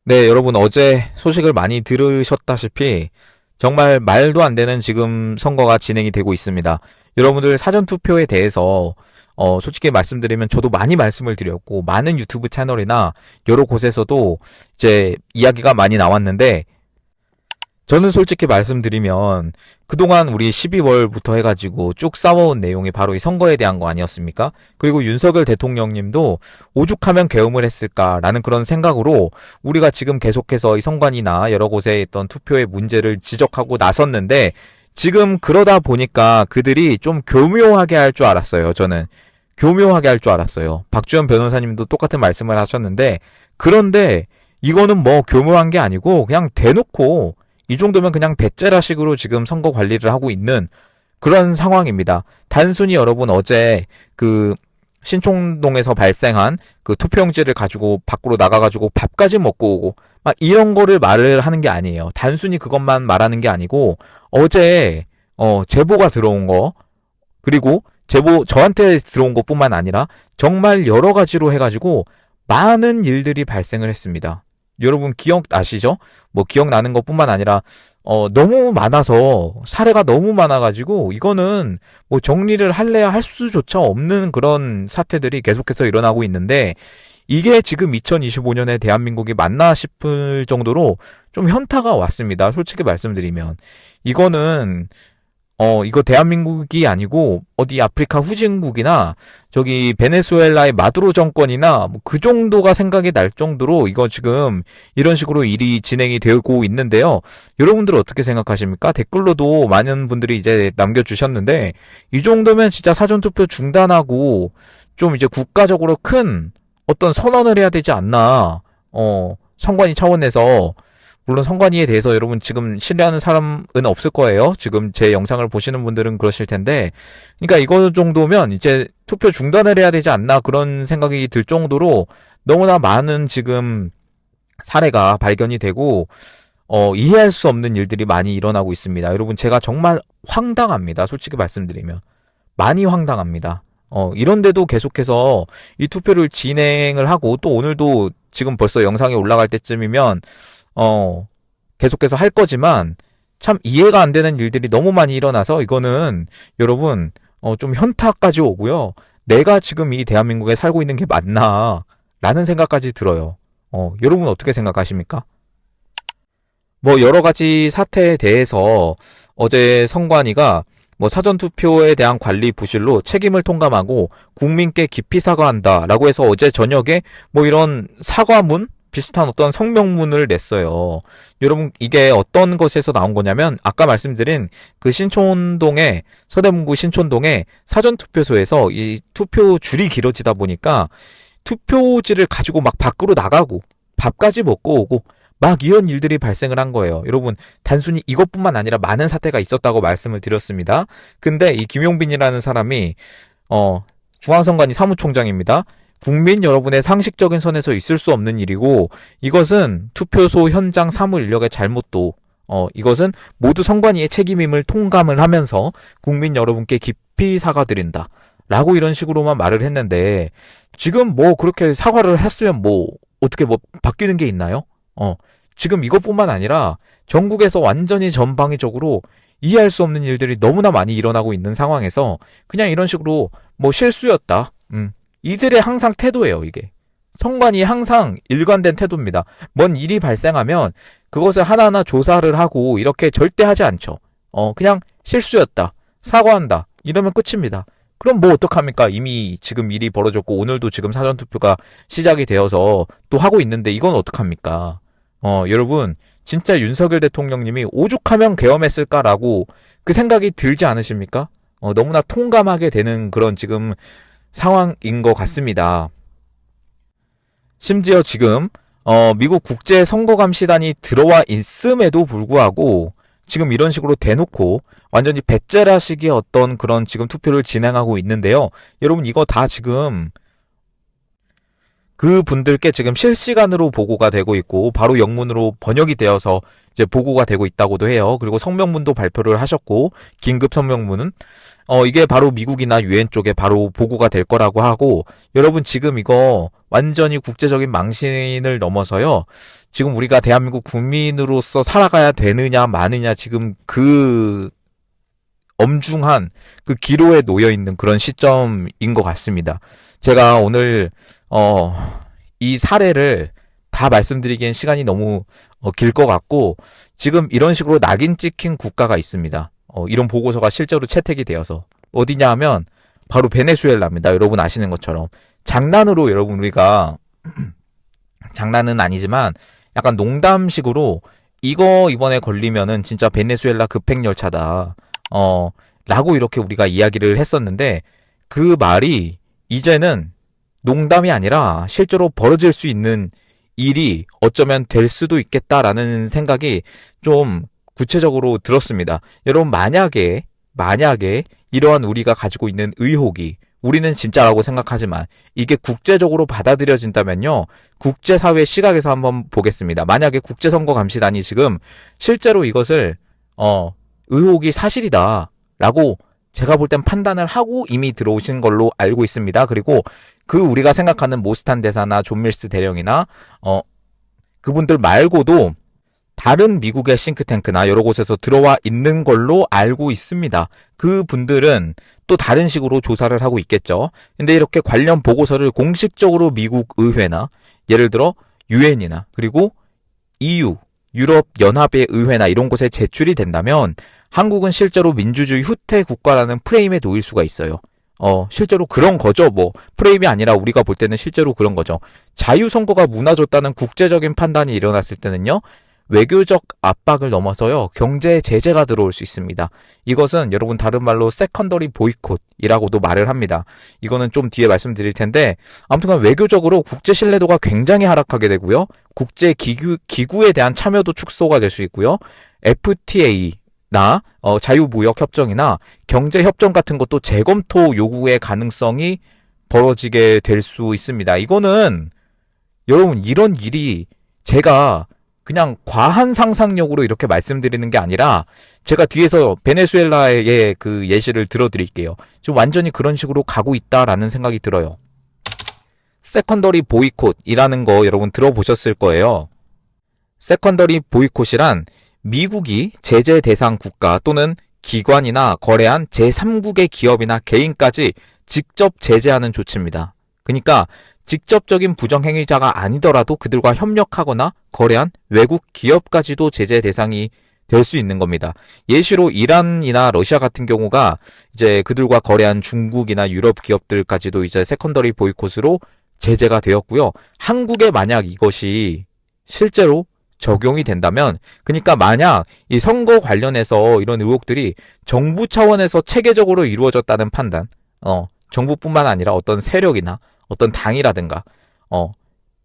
네, 여러분 어제 소식을 많이 들으셨다시피 정말 말도 안 되는 지금 선거가 진행이 되고 있습니다. 여러분들 사전투표에 대해서 솔직히 말씀드리면 저도 많이 말씀을 드렸고 많은 유튜브 채널이나 여러 곳에서도 이제 이야기가 많이 나왔는데 저는 솔직히 말씀드리면 그동안 우리 12월부터 해가지고 쭉 싸워온 내용이 바로 이 선거에 대한 거 아니었습니까? 그리고 윤석열 대통령님도 오죽하면 계엄을 했을까라는 그런 생각으로 우리가 지금 계속해서 이 선관위나 여러 곳에 있던 투표의 문제를 지적하고 나섰는데 지금 그러다 보니까 그들이 좀 교묘하게 할 줄 알았어요. 저는 교묘하게 할 줄 알았어요. 박주현 변호사님도 똑같은 말씀을 하셨는데 그런데 이거는 뭐 교묘한 게 아니고 그냥 대놓고 이 정도면 그냥 배째라식으로 지금 선거 관리를 하고 있는 그런 상황입니다. 단순히 여러분 어제 그 신촌동에서 발생한 그 투표용지를 가지고 밖으로 나가가지고 밥까지 먹고 오고 막 이런 거를 말을 하는 게 아니에요. 단순히 그것만 말하는 게 아니고 어제 제보가 들어온 거 그리고 제보 저한테 들어온 것뿐만 아니라 정말 여러 가지로 해가지고 많은 일들이 발생을 했습니다. 여러분 기억나시죠? 뭐 기억나는 것뿐만 아니라 너무 많아서 사례가 너무 많아가지고 이거는 뭐 정리를 할래야 할 수조차 없는 그런 사태들이 계속해서 일어나고 있는데 이게 지금 2025년에 대한민국이 맞나 싶을 정도로 좀 현타가 왔습니다. 솔직히 말씀드리면 이거는 이거 대한민국이 아니고 어디 아프리카 후진국이나 저기 베네수엘라의 마두로 정권이나 뭐 그 정도가 생각이 날 정도로 이거 지금 이런 식으로 일이 진행이 되고 있는데요. 여러분들 어떻게 생각하십니까? 댓글로도 많은 분들이 이제 남겨주셨는데 이 정도면 진짜 사전투표 중단하고 좀 이제 국가적으로 큰 어떤 선언을 해야 되지 않나. 선관위 차원에서 물론 선관위에 대해서 여러분 지금 신뢰하는 사람은 없을 거예요. 지금 제 영상을 보시는 분들은 그러실 텐데. 그러니까 이거 정도면 이제 투표 중단을 해야 되지 않나 그런 생각이 들 정도로 너무나 많은 지금 사례가 발견이 되고 이해할 수 없는 일들이 많이 일어나고 있습니다. 여러분 제가 정말 황당합니다. 솔직히 말씀드리면. 많이 황당합니다. 이런데도 계속해서 이 투표를 진행을 하고 또 오늘도 지금 벌써 영상이 올라갈 때쯤이면 계속해서 할 거지만 참 이해가 안 되는 일들이 너무 많이 일어나서 이거는 여러분 좀 현타까지 오고요. 내가 지금 이 대한민국에 살고 있는 게 맞나 라는 생각까지 들어요. 여러분 어떻게 생각하십니까? 뭐 여러 가지 사태에 대해서 어제 선관위가 뭐 사전투표에 대한 관리 부실로 책임을 통감하고 국민께 깊이 사과한다라고 해서 어제 저녁에 뭐 이런 사과문 비슷한 어떤 성명문을 냈어요. 여러분 이게 어떤 것에서 나온 거냐면 아까 말씀드린 그 신촌동에 서대문구 신촌동에 사전투표소에서 이 투표 줄이 길어지다 보니까 투표지를 가지고 막 밖으로 나가고 밥까지 먹고 오고 막 이런 일들이 발생을 한 거예요. 여러분 단순히 이것뿐만 아니라 많은 사태가 있었다고 말씀을 드렸습니다. 근데 이 김용빈이라는 사람이 중앙선관위 사무총장입니다. 국민 여러분의 상식적인 선에서 있을 수 없는 일이고 이것은 투표소 현장 사무 인력의 잘못도 이것은 모두 선관위의 책임임을 통감을 하면서 국민 여러분께 깊이 사과드린다. 라고 이런 식으로만 말을 했는데 지금 뭐 그렇게 사과를 했으면 뭐 어떻게 뭐 바뀌는 게 있나요? 지금 이것뿐만 아니라 전국에서 완전히 전방위적으로 이해할 수 없는 일들이 너무나 많이 일어나고 있는 상황에서 그냥 이런 식으로 뭐 실수였다. 이들의 항상 태도예요, 이게. 선관위 항상 일관된 태도입니다. 뭔 일이 발생하면 그것을 하나하나 조사를 하고 이렇게 절대 하지 않죠. 그냥 실수였다. 사과한다. 이러면 끝입니다. 그럼 뭐 어떡합니까? 이미 지금 일이 벌어졌고 오늘도 지금 사전투표가 시작이 되어서 또 하고 있는데 이건 어떡합니까? 여러분 진짜 윤석열 대통령님이 오죽하면 계엄했을까라고 그 생각이 들지 않으십니까? 너무나 통감하게 되는 그런 지금 상황인 것 같습니다. 심지어 지금 미국 국제선거감시단이 들어와 있음에도 불구하고 지금 이런 식으로 대놓고 완전히 배째라식의 어떤 그런 지금 투표를 진행하고 있는데요. 여러분 이거 다 지금 그 분들께 지금 실시간으로 보고가 되고 있고 바로 영문으로 번역이 되어서 이제 보고가 되고 있다고도 해요. 그리고 성명문도 발표를 하셨고 긴급 성명문은 이게 바로 미국이나 유엔 쪽에 바로 보고가 될 거라고 하고, 여러분 지금 이거 완전히 국제적인 망신을 넘어서요. 지금 우리가 대한민국 국민으로서 살아가야 되느냐 마느냐 지금 그 엄중한 그 기로에 놓여 있는 그런 시점인 것 같습니다. 제가 오늘 이 사례를 다 말씀드리기엔 시간이 너무 길 것 같고, 지금 이런 식으로 낙인 찍힌 국가가 있습니다. 이런 보고서가 실제로 채택이 되어서 어디냐 하면 바로 베네수엘라입니다. 여러분 아시는 것처럼 장난으로 여러분 우리가 장난은 아니지만 약간 농담식으로 이거 이번에 걸리면은 진짜 베네수엘라 급행열차다 라고 이렇게 우리가 이야기를 했었는데, 그 말이 이제는 농담이 아니라 실제로 벌어질 수 있는 일이 어쩌면 될 수도 있겠다라는 생각이 좀 구체적으로 들었습니다. 여러분 만약에 이러한 우리가 가지고 있는 의혹이 우리는 진짜라고 생각하지만 이게 국제적으로 받아들여진다면요, 국제사회 시각에서 한번 보겠습니다. 만약에 국제선거감시단이 지금 실제로 이것을 의혹이 사실이다 라고 제가 볼 땐 판단을 하고 이미 들어오신 걸로 알고 있습니다. 그리고 그 우리가 생각하는 모스탄 대사나 존 밀스 대령이나 그분들 말고도 다른 미국의 싱크탱크나 여러 곳에서 들어와 있는 걸로 알고 있습니다. 그분들은 또 다른 식으로 조사를 하고 있겠죠. 근데 이렇게 관련 보고서를 공식적으로 미국 의회나 예를 들어 유엔이나 그리고 EU, 유럽 연합의 의회나 이런 곳에 제출이 된다면 한국은 실제로 민주주의 후퇴 국가라는 프레임에 놓일 수가 있어요. 실제로 그런 거죠. 프레임이 아니라 우리가 볼 때는 실제로 그런 거죠. 자유선거가 무너졌다는 국제적인 판단이 일어났을 때는요, 외교적 압박을 넘어서요, 경제 제재가 들어올 수 있습니다. 이것은 여러분 다른 말로 세컨더리 보이콧이라고도 말을 합니다. 이거는 좀 뒤에 말씀드릴 텐데, 아무튼간 외교적으로 국제 신뢰도가 굉장히 하락하게 되고요, 국제 기구에 대한 참여도 축소가 될 수 있고요, FTA나 자유무역 협정이나 경제 협정 같은 것도 재검토 요구의 가능성이 벌어지게 될 수 있습니다. 이거는 여러분 이런 일이 제가 그냥 과한 상상력으로 이렇게 말씀드리는 게 아니라 제가 뒤에서 베네수엘라의 그 예시를 들어드릴게요. 좀 완전히 그런 식으로 가고 있다라는 생각이 들어요. 세컨더리 보이콧이라는 거 여러분 들어보셨을 거예요. 세컨더리 보이콧이란 미국이 제재 대상 국가 또는 기관이나 거래한 제3국의 기업이나 개인까지 직접 제재하는 조치입니다. 그러니까 직접적인 부정행위자가 아니더라도 그들과 협력하거나 거래한 외국 기업까지도 제재 대상이 될 수 있는 겁니다. 예시로 이란이나 러시아 같은 경우가 이제 그들과 거래한 중국이나 유럽 기업들까지도 이제 세컨더리 보이콧으로 제재가 되었고요. 한국에 만약 이것이 실제로 적용이 된다면, 그러니까 만약 이 선거 관련해서 이런 의혹들이 정부 차원에서 체계적으로 이루어졌다는 판단, 정부뿐만 아니라 어떤 세력이나 어떤 당이라든가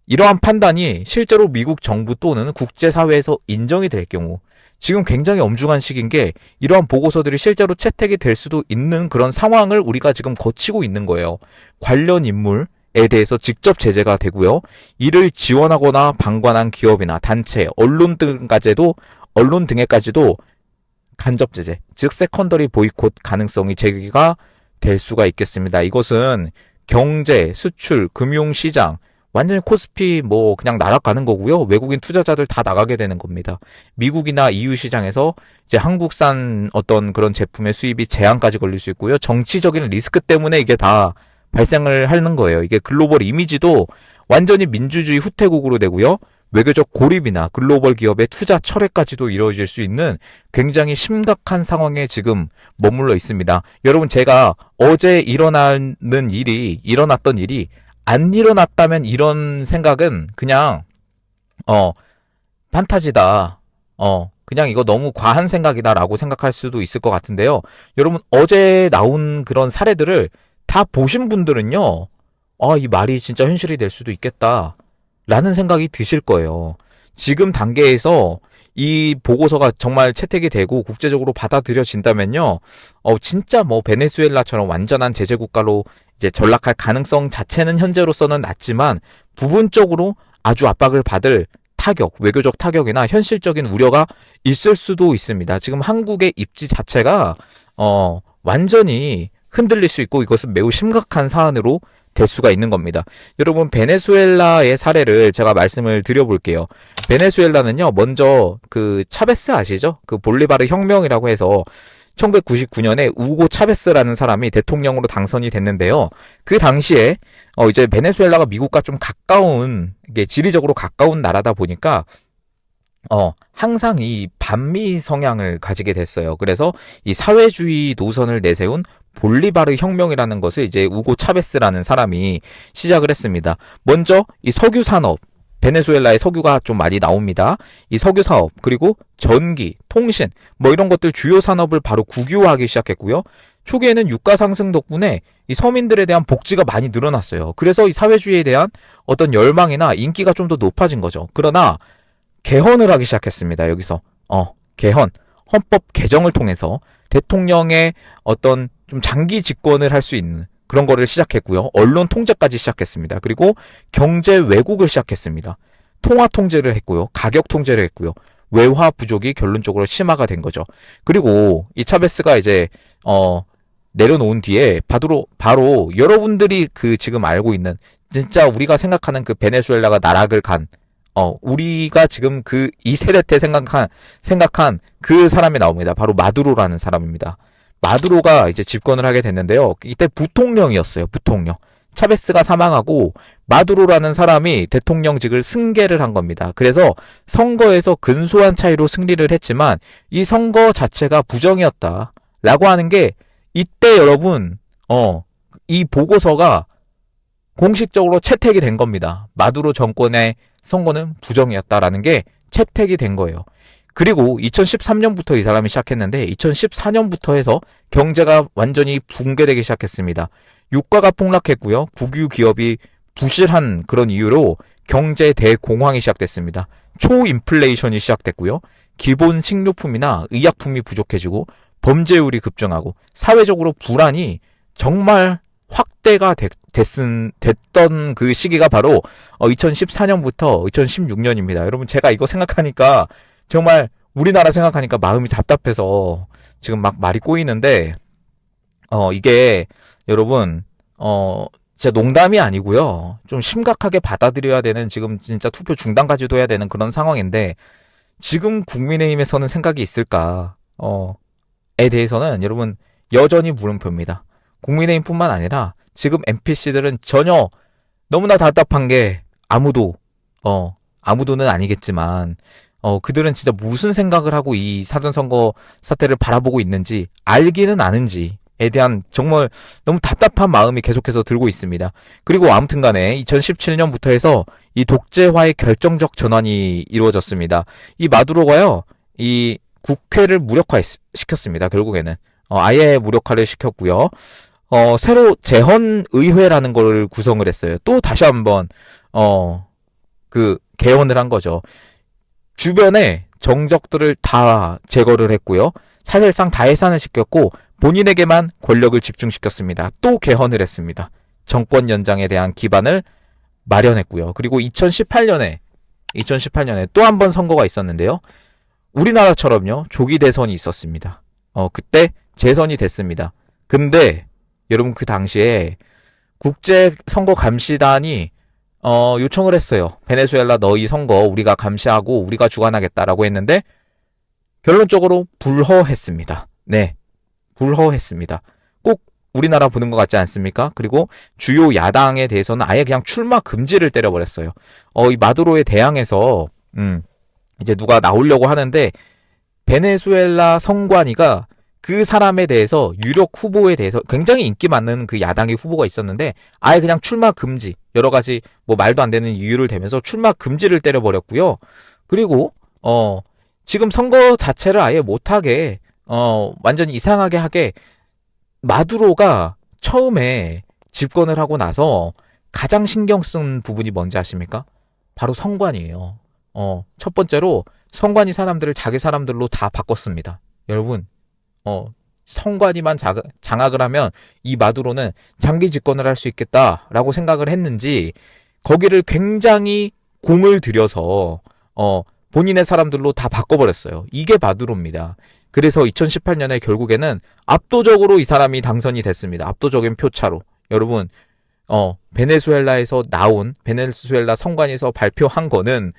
이러한 판단이 실제로 미국 정부 또는 국제사회에서 인정이 될 경우, 지금 굉장히 엄중한 시기인 게 이러한 보고서들이 실제로 채택이 될 수도 있는 그런 상황을 우리가 지금 거치고 있는 거예요. 관련 인물에 대해서 직접 제재가 되고요, 이를 지원하거나 방관한 기업이나 단체, 언론 등에까지도 간접 제재, 즉 세컨더리 보이콧 가능성이 제기가 될 수가 있겠습니다. 이것은 경제, 수출, 금융시장, 완전히 코스피 그냥 날아가는 거고요. 외국인 투자자들 다 나가게 되는 겁니다. 미국이나 EU 시장에서 이제 한국산 어떤 그런 제품의 수입이 제한까지 걸릴 수 있고요. 정치적인 리스크 때문에 이게 다 발생을 하는 거예요. 이게 글로벌 이미지도 완전히 민주주의 후퇴국으로 되고요, 외교적 고립이나 글로벌 기업의 투자 철회까지도 이루어질 수 있는 굉장히 심각한 상황에 지금 머물러 있습니다. 여러분, 제가 어제 일어났던 일이 안 일어났다면 이런 생각은 그냥 판타지다, 그냥 이거 너무 과한 생각이다라고 생각할 수도 있을 것 같은데요. 여러분, 어제 나온 그런 사례들을 다 보신 분들은요, 이 말이 진짜 현실이 될 수도 있겠다 라는 생각이 드실 거예요. 지금 단계에서 이 보고서가 정말 채택이 되고 국제적으로 받아들여진다면요, 진짜 베네수엘라처럼 완전한 제재 국가로 이제 전락할 가능성 자체는 현재로서는 낮지만 부분적으로 아주 압박을 받을 타격, 외교적 타격이나 현실적인 우려가 있을 수도 있습니다. 지금 한국의 입지 자체가 완전히 흔들릴 수 있고 이것은 매우 심각한 사안으로 될 수가 있는 겁니다. 여러분, 베네수엘라의 사례를 제가 말씀을 드려볼게요. 베네수엘라는요, 먼저 그 차베스 아시죠? 그 볼리바르 혁명이라고 해서 1999년에 우고 차베스라는 사람이 대통령으로 당선이 됐는데요. 그 당시에 이제 베네수엘라가 미국과 좀 가까운, 이게 지리적으로 가까운 나라다 보니까 항상 이 반미 성향을 가지게 됐어요. 그래서 이 사회주의 노선을 내세운 볼리바르 혁명이라는 것을 이제 우고 차베스라는 사람이 시작을 했습니다. 먼저 이 석유 산업, 베네수엘라의 석유가 좀 많이 나옵니다. 이 석유 사업, 그리고 전기, 통신, 뭐 이런 것들 주요 산업을 바로 국유화하기 시작했고요. 초기에는 유가 상승 덕분에 이 서민들에 대한 복지가 많이 늘어났어요. 그래서 이 사회주의에 대한 어떤 열망이나 인기가 좀 더 높아진 거죠. 그러나 개헌을 하기 시작했습니다. 여기서 개헌, 헌법 개정을 통해서 대통령의 어떤 좀 장기 집권을 할 수 있는 그런 거를 시작했고요. 언론 통제까지 시작했습니다. 그리고 경제 왜곡을 시작했습니다. 통화 통제를 했고요. 가격 통제를 했고요. 외화 부족이 결론적으로 심화가 된 거죠. 그리고 이 차베스가 이제 내려놓은 뒤에 바로 여러분들이 그 지금 알고 있는 진짜 우리가 생각하는 그 베네수엘라가 나락을 간 우리가 지금 이 세대 때 생각한 그 사람이 나옵니다. 바로 마두로라는 사람입니다. 마두로가 이제 집권을 하게 됐는데요. 이때 부통령이었어요. 부통령. 차베스가 사망하고 마두로라는 사람이 대통령직을 승계를 한 겁니다. 그래서 선거에서 근소한 차이로 승리를 했지만 이 선거 자체가 부정이었다. 라고 하는 게 이때 여러분, 이 보고서가 공식적으로 채택이 된 겁니다. 마두로 정권의 선거는 부정이었다라는 게 채택이 된 거예요. 그리고 2013년부터 이 사람이 시작했는데 2014년부터 해서 경제가 완전히 붕괴되기 시작했습니다. 유가가 폭락했고요. 국유 기업이 부실한 그런 이유로 경제 대공황이 시작됐습니다. 초인플레이션이 시작됐고요. 기본 식료품이나 의약품이 부족해지고 범죄율이 급증하고 사회적으로 불안이 정말 확대가 됐던 그 시기가 바로 2014년부터 2016년입니다. 여러분, 제가 이거 생각하니까 정말 우리나라 생각하니까 마음이 답답해서 지금 막 말이 꼬이는데 이게 여러분 진짜 농담이 아니고요. 좀 심각하게 받아들여야 되는, 지금 진짜 투표 중단까지도 해야 되는 그런 상황인데 지금 국민의힘에서는 생각이 있을까에 대해서는 여러분 여전히 물음표입니다. 국민의힘뿐만 아니라 지금 NPC들은 전혀 너무나 답답한 게 아무도는 아니겠지만 그들은 진짜 무슨 생각을 하고 이 사전선거 사태를 바라보고 있는지 알기는 아는지에 대한 정말 너무 답답한 마음이 계속해서 들고 있습니다. 그리고 아무튼 간에 2017년부터 해서 이 독재화의 결정적 전환이 이루어졌습니다. 이 마두로가요, 이 국회를 무력화시켰습니다. 결국에는. 아예 무력화를 시켰고요. 새로 재헌의회라는 걸 구성을 했어요. 또 다시 한번, 개헌을 한 거죠. 주변에 정적들을 다 제거를 했고요. 사실상 다 해산을 시켰고, 본인에게만 권력을 집중시켰습니다. 또 개헌을 했습니다. 정권 연장에 대한 기반을 마련했고요. 그리고 2018년에 또 한 번 선거가 있었는데요. 우리나라처럼요, 조기 대선이 있었습니다. 그때 재선이 됐습니다. 근데 여러분, 그 당시에 국제선거감시단이 요청을 했어요. 베네수엘라 너희 선거 우리가 감시하고 우리가 주관하겠다라고 했는데 결론적으로 불허했습니다. 네, 불허했습니다. 꼭 우리나라 보는 것 같지 않습니까? 그리고 주요 야당에 대해서는 아예 그냥 출마 금지를 때려버렸어요. 이 마두로에 대항해서 이제 누가 나오려고 하는데 베네수엘라 선관위가 그 사람에 대해서, 유력 후보에 대해서 굉장히 인기 많은 그 야당의 후보가 있었는데 아예 그냥 출마 금지, 여러 가지 뭐 말도 안 되는 이유를 대면서 출마 금지를 때려버렸고요. 그리고 지금 선거 자체를 아예 못하게 완전히 이상하게 하게 마두로가 처음에 집권을 하고 나서 가장 신경 쓴 부분이 뭔지 아십니까? 바로 선관위예요. 첫 번째로 선관위 사람들을 자기 사람들로 다 바꿨습니다. 여러분, 선관위만 장악을 하면 이 마두로는 장기 집권을 할 수 있겠다라고 생각을 했는지 거기를 굉장히 공을 들여서 본인의 사람들로 다 바꿔버렸어요. 이게 마두로입니다. 그래서 2018년에 결국에는 압도적으로 이 사람이 당선이 됐습니다. 압도적인 표차로. 여러분, 베네수엘라에서 나온, 베네수엘라 선관위에서 발표한 거는,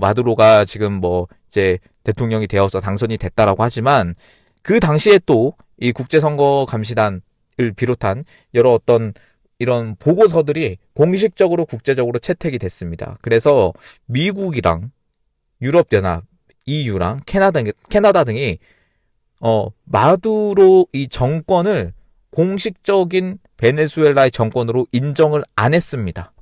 마두로가 지금 뭐, 이제 대통령이 되어서 당선이 됐다라고 하지만, 그 당시에 또, 이 국제선거감시단을 비롯한 여러 어떤 이런 보고서들이 공식적으로 국제적으로 채택이 됐습니다. 그래서 미국이랑 유럽연합, EU랑 캐나다 등이 마두로 이 정권을 공식적인 베네수엘라의 정권으로 인정을 안 했습니다.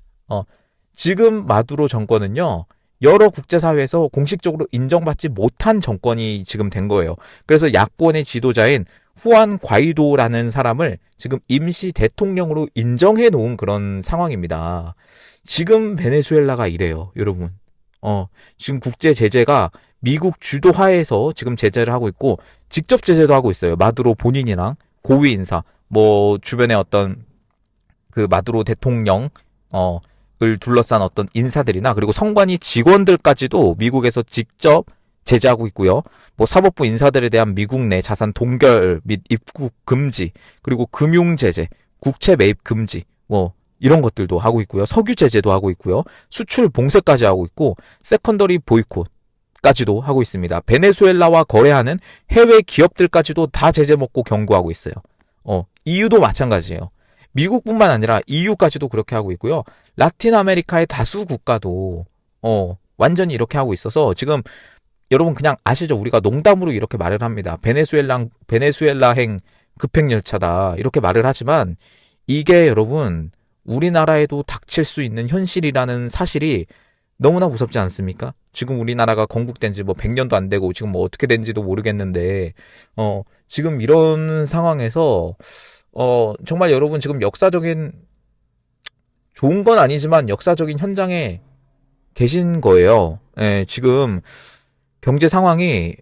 지금 마두로 정권은요, 여러 국제사회에서 공식적으로 인정받지 못한 정권이 지금 된 거예요. 그래서 야권의 지도자인 후안 과이도라는 사람을 지금 임시 대통령으로 인정해 놓은 그런 상황입니다. 지금 베네수엘라가 이래요, 여러분. 지금 국제 제재가 미국 주도하에서 지금 제재를 하고 있고, 직접 제재도 하고 있어요. 마두로 본인이랑 고위 인사, 뭐 주변에 어떤 그 마두로 대통령 을 둘러싼 어떤 인사들이나, 그리고 선관위 직원들까지도 미국에서 직접 제재하고 있고요. 뭐 사법부 인사들에 대한 미국 내 자산 동결 및 입국 금지, 그리고 금융 제재, 국채 매입 금지, 뭐 이런 것들도 하고 있고요. 석유 제재도 하고 있고요. 수출 봉쇄까지 하고 있고, 세컨더리 보이콧까지도 하고 있습니다. 베네수엘라와 거래하는 해외 기업들까지도 다 제재 먹고 경고하고 있어요. EU도 마찬가지예요. 미국뿐만 아니라 EU까지도 그렇게 하고 있고요. 라틴 아메리카의 다수 국가도 완전히 이렇게 하고 있어서, 지금 여러분 그냥 아시죠? 우리가 농담으로 이렇게 말을 합니다. 베네수엘라행 급행열차다 이렇게 말을 하지만, 이게 여러분 우리나라에도 닥칠 수 있는 현실이라는 사실이 너무나 무섭지 않습니까? 지금 우리나라가 건국된 지 뭐 100년도 안 되고 지금 뭐 어떻게 된지도 모르겠는데, 지금 이런 상황에서 정말 여러분 지금 역사적인, 좋은 건 아니지만 역사적인 현장에 계신 거예요. 예, 지금 경제 상황이,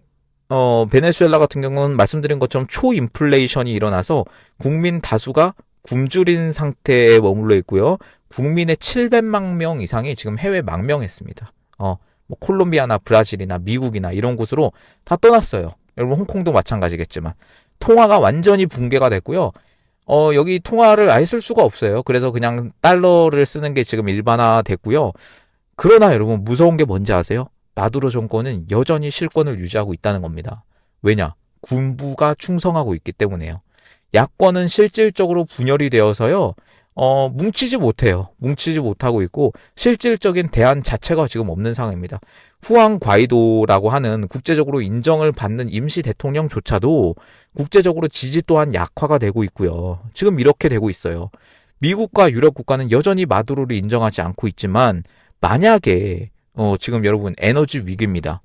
베네수엘라 같은 경우는 말씀드린 것처럼 초인플레이션이 일어나서 국민 다수가 굶주린 상태에 머물러 있고요. 국민의 700만 명 이상이 지금 해외 망명했습니다. 뭐 콜롬비아나 브라질이나 미국이나 이런 곳으로 다 떠났어요. 여러분 홍콩도 마찬가지겠지만 통화가 완전히 붕괴가 됐고요. 여기 통화를 아예 쓸 수가 없어요. 그래서 그냥 달러를 쓰는 게 지금 일반화 됐고요. 그러나 여러분 무서운 게 뭔지 아세요? 마두로 정권은 여전히 실권을 유지하고 있다는 겁니다. 왜냐? 군부가 충성하고 있기 때문에요. 야권은 실질적으로 분열이 되어서요, 뭉치지 못해요. 뭉치지 못하고 있고, 실질적인 대안 자체가 지금 없는 상황입니다. 후안 과이도라고 하는 국제적으로 인정을 받는 임시 대통령조차도 국제적으로 지지 또한 약화가 되고 있고요. 지금 이렇게 되고 있어요. 미국과 유럽 국가는 여전히 마두로를 인정하지 않고 있지만, 만약에 지금 여러분 에너지 위기입니다.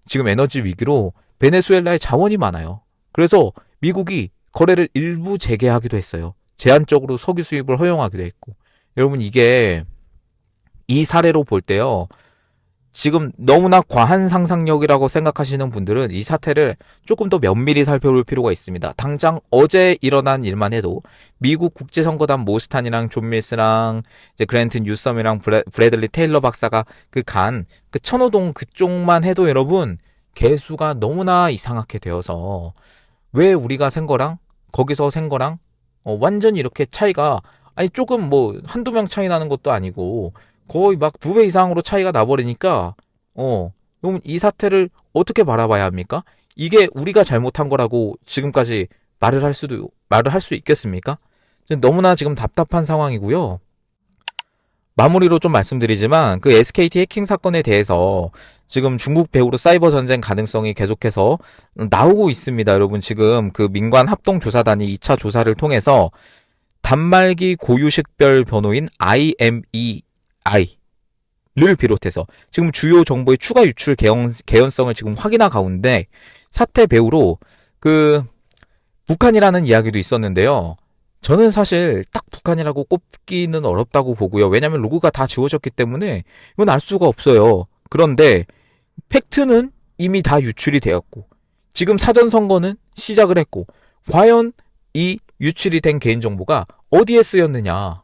지금 에너지 위기로 베네수엘라에 자원이 많아요. 그래서 미국이 거래를 일부 재개하기도 했어요. 제한적으로 석유 수입을 허용하기도 했고. 여러분 이게 이 사례로 볼 때요, 지금 너무나 과한 상상력이라고 생각하시는 분들은 이 사태를 조금 더 면밀히 살펴볼 필요가 있습니다. 당장 어제 일어난 일만 해도 미국 국제선거단 모스탄이랑 존 밀스랑 이제 그랜트 뉴섬이랑 브래들리 테일러 박사가 그 천호동 그쪽만 해도 여러분 개수가 너무나 이상하게 되어서, 왜 우리가 센 거랑 거기서 센 거랑 완전히 이렇게 차이가, 아니 조금 뭐 한두 명 차이 나는 것도 아니고 거의 막 2배 이상으로 차이가 나버리니까, 그럼 이 사태를 어떻게 바라봐야 합니까? 이게 우리가 잘못한 거라고 지금까지 말을 할 수 있겠습니까? 너무나 지금 답답한 상황이고요. 마무리로 좀 말씀드리지만, 그 SKT 해킹 사건에 대해서 지금 중국 배후로 사이버 전쟁 가능성이 계속해서 나오고 있습니다. 여러분 지금 그 민관 합동조사단이 2차 조사를 통해서 단말기 고유식별 번호인 IMEI를 비롯해서 지금 주요 정보의 추가 유출 개연성을 지금 확인한 가운데, 사태 배후로 그 북한이라는 이야기도 있었는데요. 저는 사실 딱 북한이라고 꼽기는 어렵다고 보고요. 왜냐하면 로고가 다 지워졌기 때문에 이건 알 수가 없어요. 그런데 팩트는 이미 다 유출이 되었고, 지금 사전선거는 시작을 했고, 과연 이 유출이 된 개인정보가 어디에 쓰였느냐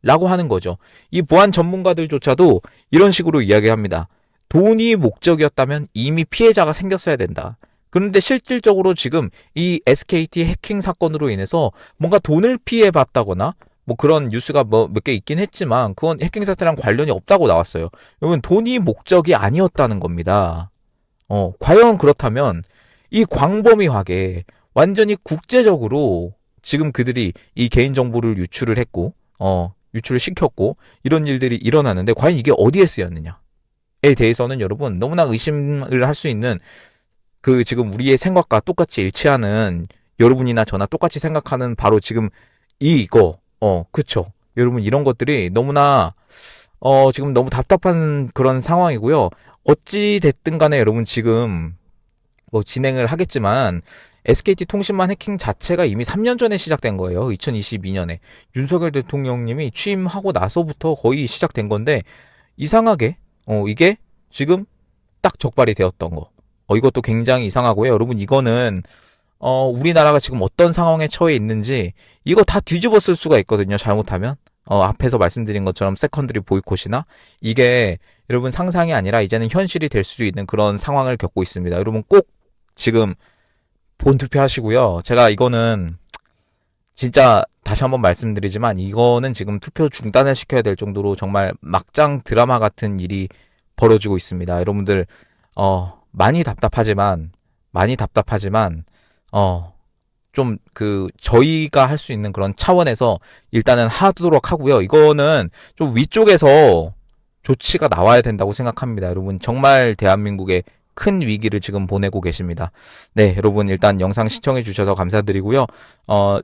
라고 하는 거죠. 이 보안 전문가들조차도 이런 식으로 이야기합니다. 돈이 목적이었다면 이미 피해자가 생겼어야 된다. 그런데 실질적으로 지금 이 SKT 해킹 사건으로 인해서 뭔가 돈을 피해봤다거나 뭐 그런 뉴스가 뭐 몇 개 있긴 했지만 그건 해킹 사태랑 관련이 없다고 나왔어요. 여러분 돈이 목적이 아니었다는 겁니다. 과연 그렇다면 이 광범위하게 완전히 국제적으로 지금 그들이 이 개인정보를 유출을 했고, 유출을 시켰고, 이런 일들이 일어나는데, 과연 이게 어디에 쓰였느냐에 대해서는 여러분, 너무나 의심을 할 수 있는, 그 지금 우리의 생각과 똑같이 일치하는, 여러분이나 저나 똑같이 생각하는 바로 지금 이거, 그쵸. 여러분, 이런 것들이 너무나, 지금 너무 답답한 그런 상황이고요. 어찌 됐든 간에 여러분 지금, 뭐 진행을 하겠지만 SKT 통신망 해킹 자체가 이미 3년 전에 시작된 거예요. 2022년에 윤석열 대통령님이 취임하고 나서부터 거의 시작된 건데 이상하게 이게 지금 딱 적발이 되었던 거. 이것도 굉장히 이상하고요. 여러분 이거는 우리나라가 지금 어떤 상황에 처해 있는지 이거 다 뒤집어 쓸 수가 있거든요. 잘못하면. 앞에서 말씀드린 것처럼 세컨드리 보이콧이나 이게 여러분 상상이 아니라 이제는 현실이 될 수 있는 그런 상황을 겪고 있습니다. 여러분 꼭 지금 본투표 하시고요. 제가 이거는 진짜 다시 한번 말씀드리지만 이거는 지금 투표 중단을 시켜야 될 정도로 정말 막장 드라마 같은 일이 벌어지고 있습니다. 여러분들 많이 답답하지만 좀 저희가 할 수 있는 그런 차원에서 일단은 하도록 하고요. 이거는 좀 위쪽에서 조치가 나와야 된다고 생각합니다. 여러분 정말 대한민국의 큰 위기를 지금 보내고 계십니다. 네, 여러분 일단 영상 시청해 주셔서 감사드리고요.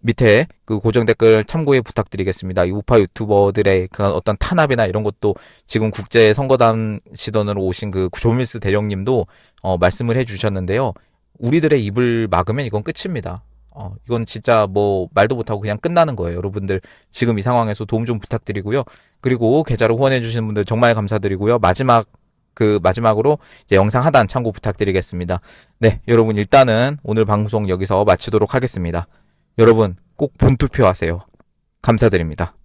밑에 그 고정 댓글 참고해 부탁드리겠습니다. 이 우파 유튜버들의 그 어떤 탄압이나 이런 것도 지금 국제 선거단 시던으로 오신 그 조밀스 대령님도 말씀을 해 주셨는데요. 우리들의 입을 막으면 이건 끝입니다. 이건 진짜 뭐 말도 못하고 그냥 끝나는 거예요. 여러분들 지금 이 상황에서 도움 좀 부탁드리고요. 그리고 계좌로 후원해 주시는 분들 정말 감사드리고요. 마지막으로 이제 영상 하단 참고 부탁드리겠습니다. 네, 여러분 일단은 오늘 방송 여기서 마치도록 하겠습니다. 여러분 꼭 본투표 하세요. 감사드립니다.